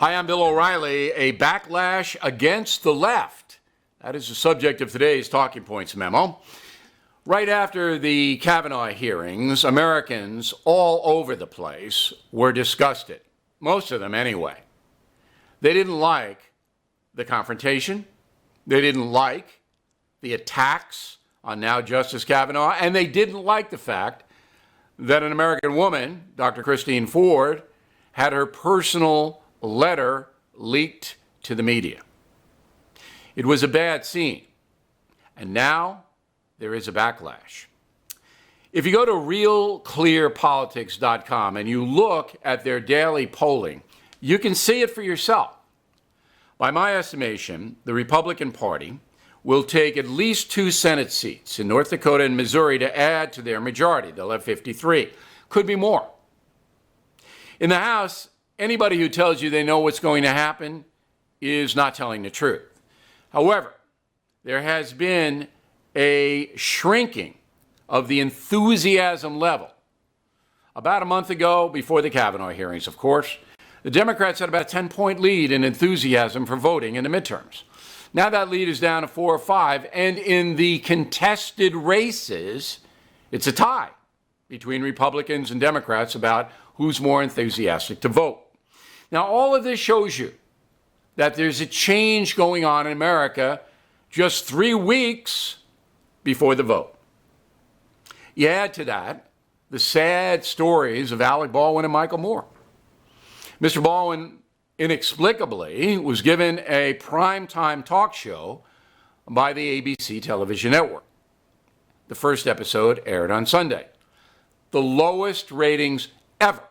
Hi, I'm Bill O'Reilly. A backlash against the left. That is the subject of today's Talking Points Memo. Right after the Kavanaugh hearings, Americans all over the place were disgusted. Most of them anyway. They didn't like the confrontation. They didn't like the attacks on now Justice Kavanaugh. And they didn't like the fact that an American woman, Dr. Christine Ford, had her personal letter leaked to the media. It was a bad scene. And now there is a backlash. If you go to realclearpolitics.com and you look at their daily polling, you can see it for yourself. By my estimation, the Republican Party will take at least 2 Senate seats in North Dakota and Missouri to add to their majority. They'll have 53. Could be more. In the House, anybody who tells you they know what's going to happen is not telling the truth. However, there has been a shrinking of the enthusiasm level. About a month ago, before the Kavanaugh hearings, of course, the Democrats had about a 10-point lead in enthusiasm for voting in the midterms. Now that lead is down to 4 or 5, and in the contested races, it's a tie between Republicans and Democrats about who's more enthusiastic to vote. Now, all of this shows you that there's a change going on in America just 3 weeks before the vote. You add to that the sad stories of Alec, Baldwin, and Michael Moore. Mr. Baldwin, inexplicably, was given a primetime talk show by the ABC television network. The first episode aired on Sunday. The lowest ratings ever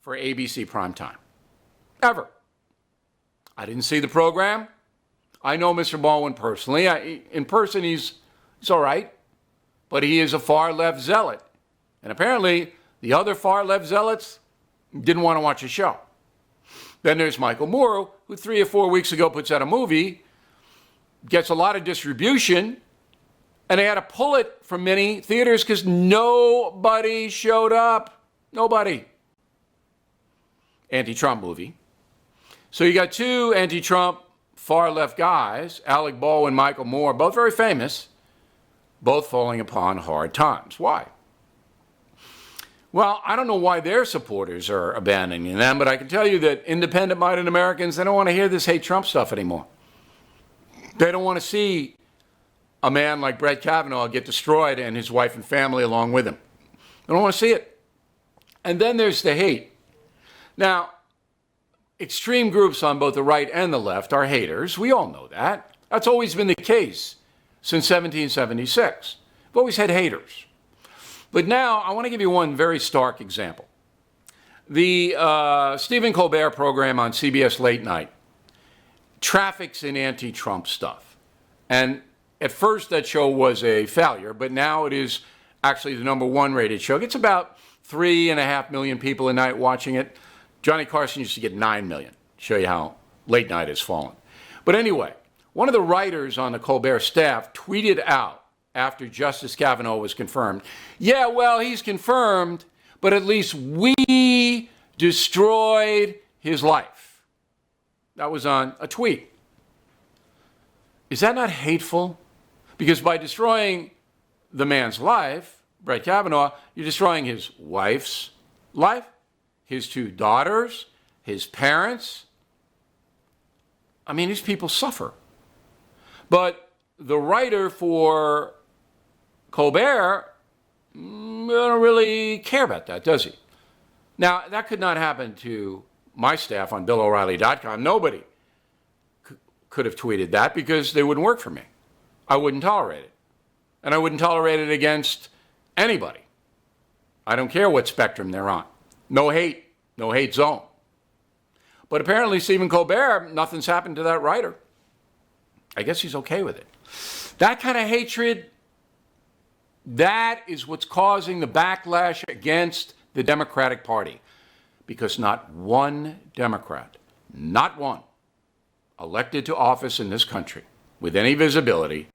for ABC primetime. Ever. I didn't see the program. I know Mr. Baldwin personally. In person, he's all right, but he is a far-left zealot. And apparently, the other far-left zealots didn't want to watch his show. Then there's Michael Moore, who 3 or 4 weeks ago puts out a movie, gets a lot of distribution, and they had to pull it from many theaters because nobody showed up. Nobody. Anti-Trump movie. So you got 2 anti-Trump far-left guys, Alec, Baldwin, Michael Moore, both very famous, both falling upon hard times. Why? Well, I don't know why their supporters are abandoning them, but I can tell you that independent-minded Americans, they don't want to hear this hate Trump stuff anymore. They don't want to see a man like Brett Kavanaugh get destroyed and his wife and family along with him. They don't want to see it. And then there's the hate. Now, extreme groups on both the right and the left are haters. We all know that. That's always been the case since 1776. We've always had haters. But now I want to give you one very stark example. The Stephen Colbert program on CBS Late Night traffics in anti-Trump stuff. And at first that show was a failure, but now it is actually the #1 rated show. It gets about 3.5 million people a night watching it. Johnny Carson used to get 9 million. Show you how late night has fallen. But anyway, one of the writers on the Colbert staff tweeted out after Justice Kavanaugh was confirmed, yeah, well, he's confirmed, but at least we destroyed his life. That was on a tweet. Is that not hateful? Because by destroying the man's life, Brett Kavanaugh, you're destroying his wife's life, his 2 daughters, his parents. I mean, these people suffer. But the writer for Colbert don't really care about that, does he? Now, that could not happen to my staff on BillO'Reilly.com. Nobody could have tweeted that because they wouldn't work for me. I wouldn't tolerate it. And I wouldn't tolerate it against anybody. I don't care what spectrum they're on. No hate zone. But apparently Stephen Colbert, nothing's happened to that writer. I guess he's okay with it. That kind of hatred, that is what's causing the backlash against the Democratic Party. Because not one Democrat, not one, elected to office in this country with any visibility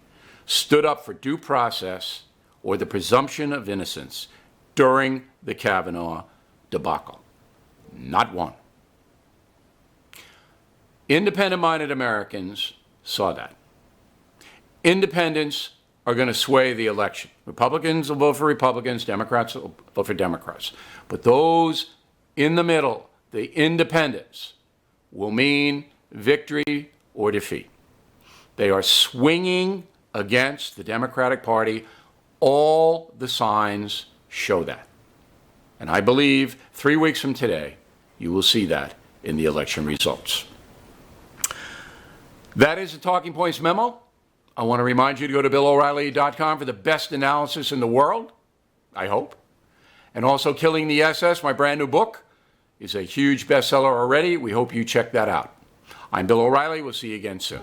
stood up for due process or the presumption of innocence during the Kavanaugh debacle. Not one. Independent-minded Americans saw that. Independents are going to sway the election. Republicans will vote for Republicans, Democrats will vote for Democrats. But those in the middle, the independents, will mean victory or defeat. They are swinging against the Democratic Party. All the signs show that. And I believe 3 weeks from today, you will see that in the election results. That is the Talking Points Memo. I want to remind you to go to BillO'Reilly.com for the best analysis in the world, I hope. And also Killing the SS, my brand new book, is a huge bestseller already. We hope you check that out. I'm Bill O'Reilly. We'll see you again soon.